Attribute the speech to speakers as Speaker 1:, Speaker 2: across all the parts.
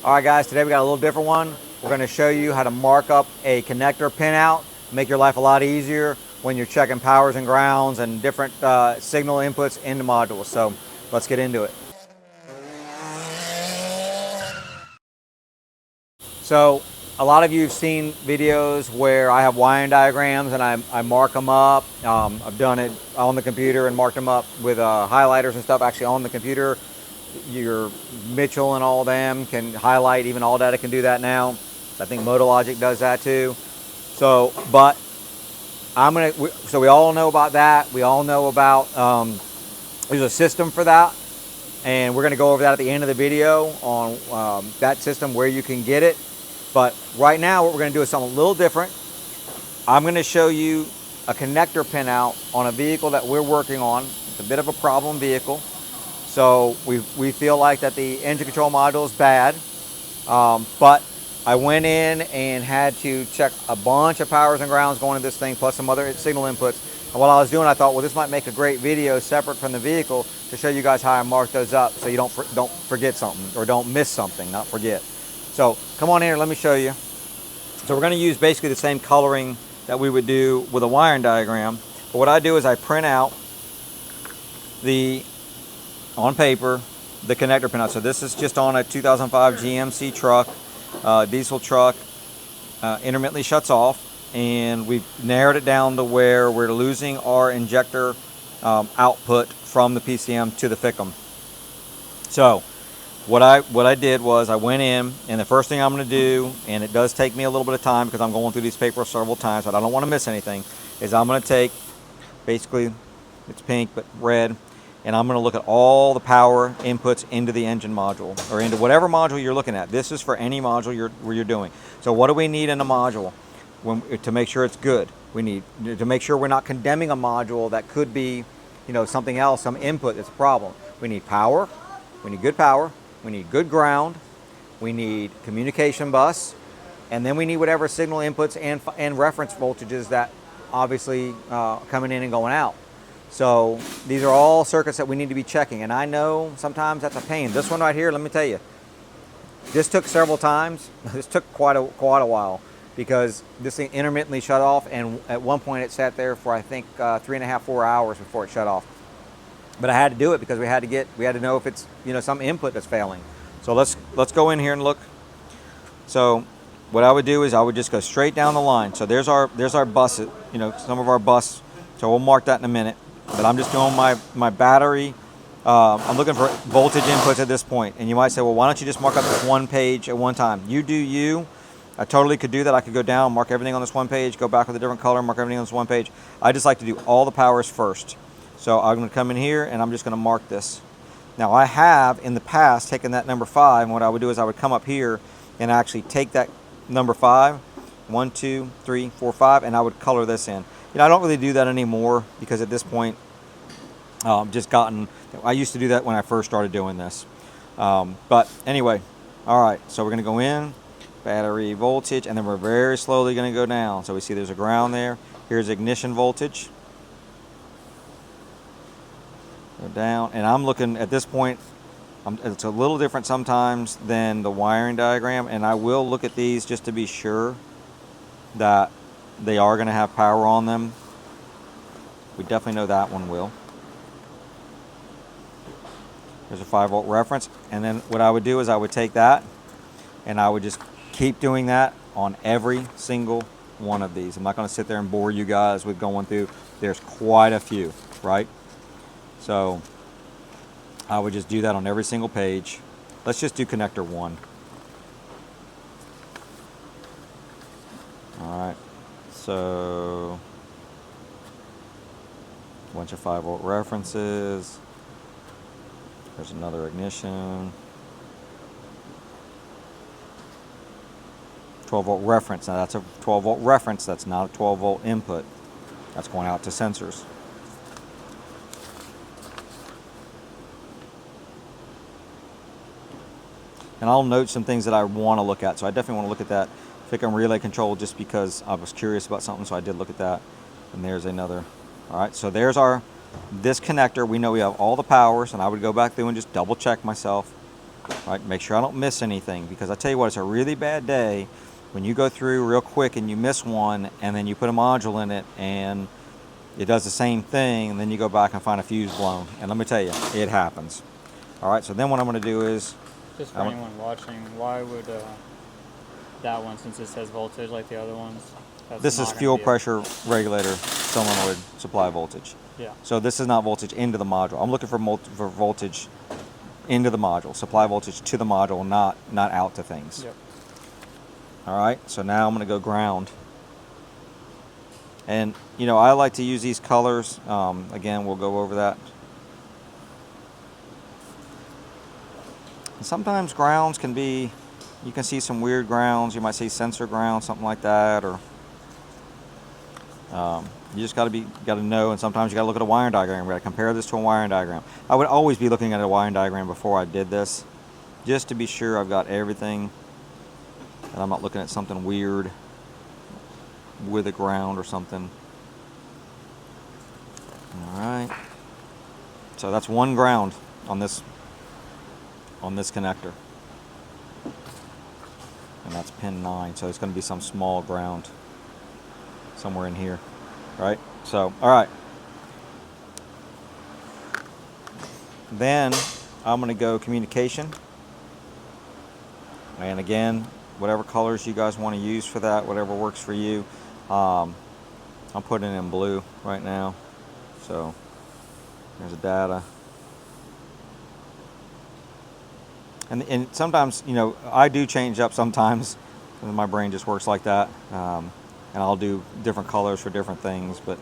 Speaker 1: All right guys, today we got a little different one. We're going to show you how to mark up a connector pinout, make your life a lot easier when you're checking powers and grounds and different signal inputs into modules. So let's get into it. So a lot of you have seen videos where I have wiring diagrams and I mark them up. I've done it on the computer and marked them up with highlighters and stuff actually on the computer. Your Mitchell and all of them can highlight, even All Data can do that now. I think MotoLogic does that too. So, but so we all know about that. We all know about, there's a system for that. And we're gonna go over that at the end of the video on that system, where you can get it. But right now what we're gonna do is something a little different. I'm gonna show you a connector pinout on a vehicle that we're working on. It's a bit of a problem vehicle. So we feel like that the engine control module is bad, but I went in and had to check a bunch of powers and grounds going into this thing, plus some other signal inputs. And while I was doing, I thought, well, this might make a great video separate from the vehicle to show you guys how I mark those up, so you don't forget something, or don't miss something, not forget. So come on in here, let me show you. So we're going to use basically the same coloring that we would do with a wiring diagram. But what I do is I print out on paper the connector pinout. So this is just on a 2005 GMC truck, diesel truck, intermittently shuts off, and we've narrowed it down to where we're losing our injector output from the PCM to the FICM. So what I did was I went in, and the first thing I'm going to do, and it does take me a little bit of time because I'm going through these papers several times, but I don't want to miss anything, is I'm going to take, basically it's pink but red, and I'm going to look at all the power inputs into the engine module, or into whatever module you're looking at. This is for any module you're doing. So what do we need in a module to make sure it's good? We need to make sure we're not condemning a module that could be, something else, some input that's a problem. We need power. We need good power. We need good ground. We need communication bus, and then we need whatever signal inputs and reference voltages that obviously coming in and going out. So these are all circuits that we need to be checking, and I know sometimes that's a pain. This one right here, let me tell you, this took several times. This took quite a while, because this thing intermittently shut off, and at one point it sat there for I think 3.5, 4 hours before it shut off. But I had to do it because we had to know if it's some input that's failing. So let's go in here and look. So what I would do is I would just go straight down the line. So there's our buses, some of our bus. So we'll mark that in a minute. But I'm just doing my battery. I'm looking for voltage inputs at this point. And you might say, well, why don't you just mark up this one page at one time? You do you. I totally could do that. I could go down, mark everything on this one page, go back with a different color, mark everything on this one page. I just like to do all the powers first. So I'm going to come in here and I'm just going to mark this. Now I have in the past taken that number 5, and what I would do is I would come up here and actually take that number 5, 1, 2, 3, 4, 5, and I would color this in. I don't really do that anymore because at this point, I used to do that when I first started doing this. But anyway, all right, so we're going to go in, battery voltage, and then we're very slowly going to go down. So we see there's a ground there. Here's ignition voltage. Go down, and I'm looking at this point, it's a little different sometimes than the wiring diagram, and I will look at these just to be sure that they are going to have power on them. We definitely know that one will. There's a 5-volt reference, and then what I would do is I would take that and I would just keep doing that on every single one of these. I'm not going to sit there and bore you guys with going through. There's quite a few, right? So I would just do that on every single page. Let's just do connector 1. All right. So a bunch of 5-volt references. There's another ignition. 12-volt reference. Now that's a 12-volt reference. That's not a 12-volt input. That's going out to sensors. And I'll note some things that I want to look at. So I definitely want to look at that FICM relay control just because I was curious about something, so I did look at that. And there's another. All right, so there's this connector. We know we have all the powers, and I would go back through and just double check myself. right? Make sure I don't miss anything, because I tell you what, it's a really bad day when you go through real quick and you miss one, and then you put a module in it and it does the same thing, and then you go back and find a fuse blown. And let me tell you, it happens. All right, so then what I'm going to do is...
Speaker 2: Just for anyone watching, why would that one, since it says voltage like the other ones?
Speaker 1: This is fuel pressure regulator solenoid supply voltage.
Speaker 2: Yeah.
Speaker 1: So this is not voltage into the module. I'm looking for voltage into the module, supply voltage to the module, not out to things.
Speaker 2: Yep.
Speaker 1: All right, so now I'm going to go ground. And, you know, I like to use these colors. Again, we'll go over that. And sometimes grounds can be, you can see some weird grounds. You might see sensor ground, something like that, or you just got to know. And sometimes you got to look at a wiring diagram. We got to compare this to a wiring diagram. I would always be looking at a wiring diagram before I did this, just to be sure I've got everything, and I'm not looking at something weird with a ground or something. All right, so that's one ground on this connector, and that's pin 9, so it's going to be some small ground somewhere in here, right? So all right, then I'm going to go communication, and again, whatever colors you guys want to use for that, whatever works for you. I'm putting it in blue right now. So there's the data. And sometimes, you know, I do change up sometimes, and my brain just works like that. And I'll do different colors for different things, but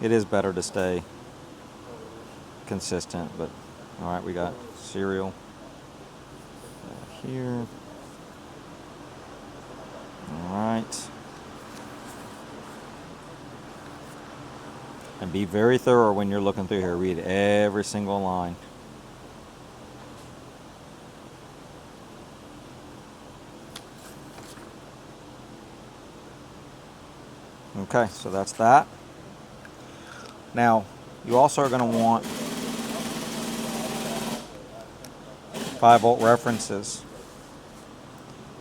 Speaker 1: it is better to stay consistent. But all right, we got serial here. All right. And be very thorough when you're looking through here. Read every single line. Okay, so that's that. Now, you also are going to want 5-volt references.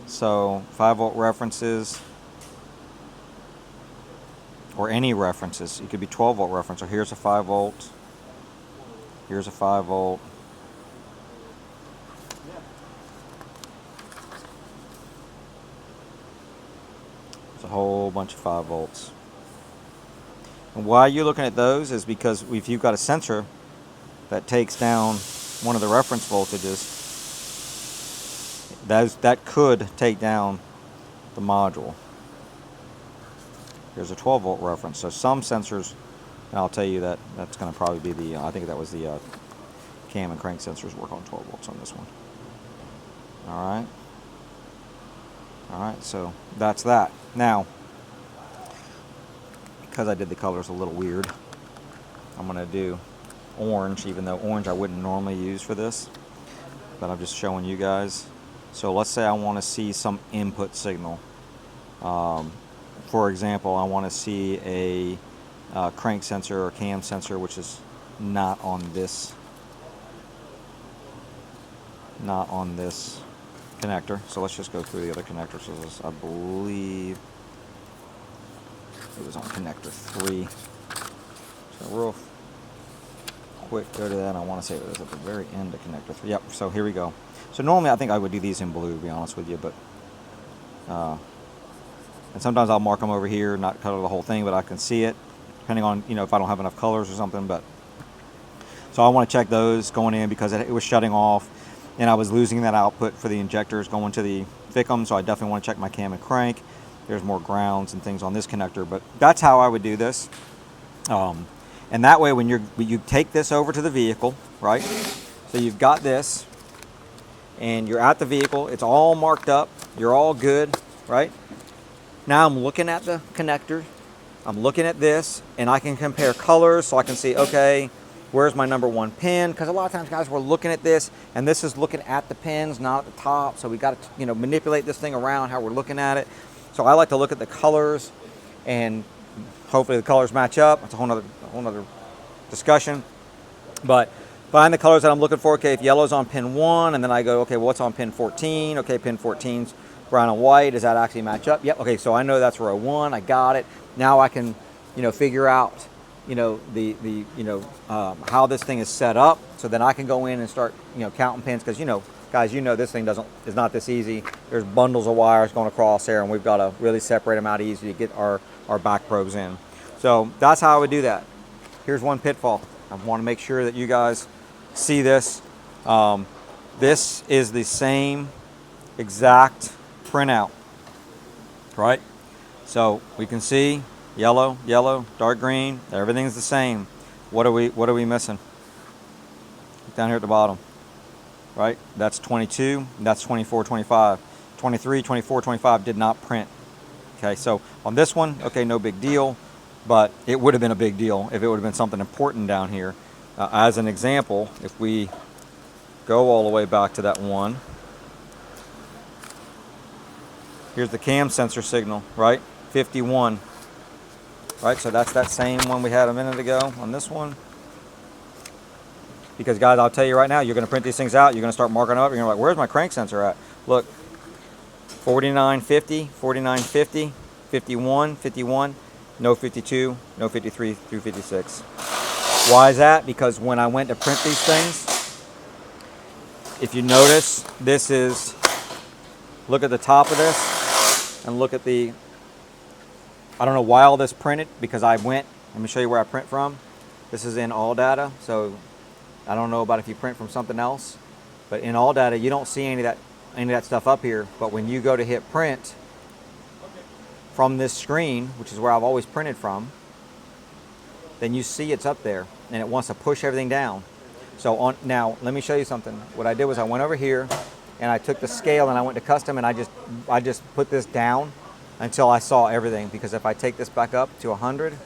Speaker 1: So 5-volt references, or any references. It could be 12-volt reference. So here's a 5-volt. Here's a 5-volt. There's a whole bunch of 5 volts. And why you're looking at those is because if you've got a sensor that takes down one of the reference voltages, that could take down the module. Here's a 12-volt reference. So some sensors, and I'll tell you that that's going to probably be the, I think that was the cam and crank sensors work on 12 volts on this one. All right. All right, so that's that. Now, because I did the colors a little weird, I'm going to do orange, even though orange I wouldn't normally use for this, but I'm just showing you guys. So let's say I want to see some input signal. For example, I want to see a crank sensor or cam sensor, which is not on this connector. So let's just go through the other connectors. So this, I believe it was on connector 3. So real quick, go to that. I want to say it was at the very end of connector 3. Yep, so here we go. So normally I think I would do these in blue, to be honest with you, but and sometimes I'll mark them over here, not color the whole thing, but I can see it, depending on, you know, if I don't have enough colors or something. But so I want to check those going in because it was shutting off, and I was losing that output for the injectors going to the Vicum, so I definitely want to check my cam and crank. There's more grounds and things on this connector, but that's how I would do this. And that way, when you take this over to the vehicle, right? So you've got this, and you're at the vehicle. It's all marked up. You're all good, right? Now I'm looking at the connector. I'm looking at this, and I can compare colors, so I can see, okay, where's my number 1 pin? Because a lot of times, guys, we're looking at this, and this is looking at the pins, not at the top. So we got to, you know, manipulate this thing around how we're looking at it. So I like to look at the colors, and hopefully the colors match up. It's a whole nother discussion. But find the colors that I'm looking for. Okay, if yellow's on pin 1, and then I go, okay, well, what's on pin 14? Okay, pin 14's brown and white. Does that actually match up? Yep. Okay, so I know that's row 1. I got it. Now I can, figure out, how this thing is set up. So then I can go in and start, counting pins, because, guys, this thing is not this easy. There's bundles of wires going across there, and we've got to really separate them out easy to get our back probes in. So that's how I would do that. Here's one pitfall. I want to make sure that you guys see this. This is the same exact printout, right? So we can see yellow, yellow, dark green, everything's the same. What are we missing? Down here at the bottom, right? That's 22, that's 24, 25. 23, 24, 25 did not print. Okay, so on this one, okay, no big deal, but it would have been a big deal if it would have been something important down here. As an example, if we go all the way back to that one, here's the cam sensor signal, right? 51, right? So that's that same one we had a minute ago on this one. Because guys, I'll tell you right now, you're gonna print these things out, you're gonna start marking up, you're gonna be like, where's my crank sensor at? Look, 4950, 4950, 51, 51, no 52, no 53 through 56. Why is that? Because when I went to print these things, if you notice, this is, look at the top of this, and look at the, I don't know why all this printed, because I went, let me show you where I print from. This is in all data, so I don't know about if you print from something else, but in all data, you don't see any of that stuff up here. But when you go to hit print from this screen, which is where I've always printed from, then you see it's up there, and it wants to push everything down. So now, let me show you something. What I did was I went over here, and I took the scale, and I went to custom, and I just put this down until I saw everything. Because if I take this back up to 100,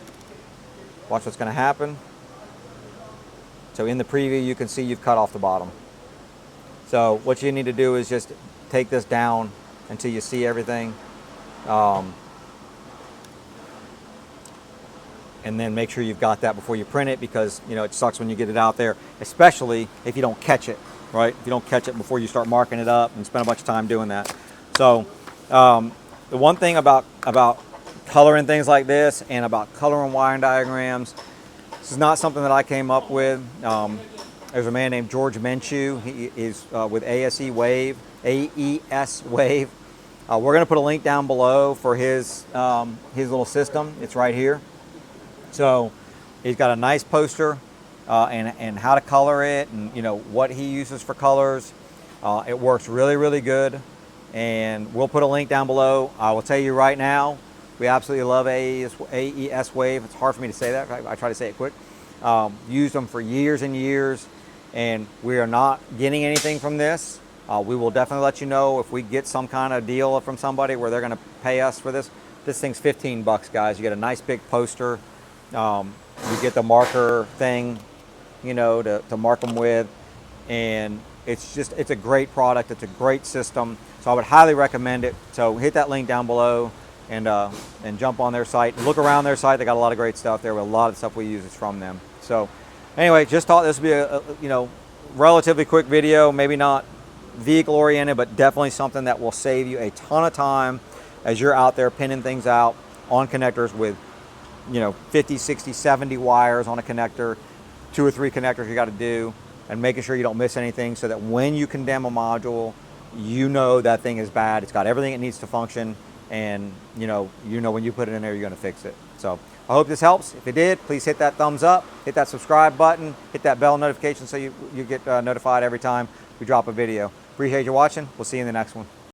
Speaker 1: watch what's going to happen. So in the preview, you can see you've cut off the bottom. So what you need to do is just take this down until you see everything. And then make sure you've got that before you print it, because it sucks when you get it out there, especially if you don't catch it, right? If you don't catch it before you start marking it up and spend a bunch of time doing that. So the one thing about coloring things like this, and about coloring wiring diagrams, this is not something that I came up with. There's a man named George Menchu. He is with AESWave. AESWave. We're going to put a link down below for his little system. It's right here. So he's got a nice poster and how to color it, and what he uses for colors. It works really, really good, and we'll put a link down below. I will tell you right now, we absolutely love AESWave. It's hard for me to say that. I try to say it quick. Used them for years and years, and we are not getting anything from this. We will definitely let you know if we get some kind of deal from somebody where they're going to pay us for this. This thing's 15 bucks, guys. You get a nice big poster. You get the marker thing, to mark them with, and it's a great product. It's a great system. So I would highly recommend it. So hit that link down below, and jump on their site. Look around their site. They got a lot of great stuff there. A lot of stuff we use is from them. So anyway, just thought this would be a relatively quick video. Maybe not vehicle oriented, but definitely something that will save you a ton of time as you're out there pinning things out on connectors with 50, 60, 70 wires on a connector, 2 or 3 connectors you got to do, and making sure you don't miss anything, so that when you condemn a module, that thing is bad. It's got everything it needs to function, and when you put it in there, you're going to fix it. So I hope this helps. If it did, please hit that thumbs up, hit that subscribe button, hit that bell notification so you get notified every time we drop a video. Appreciate you watching. We'll see you in the next one.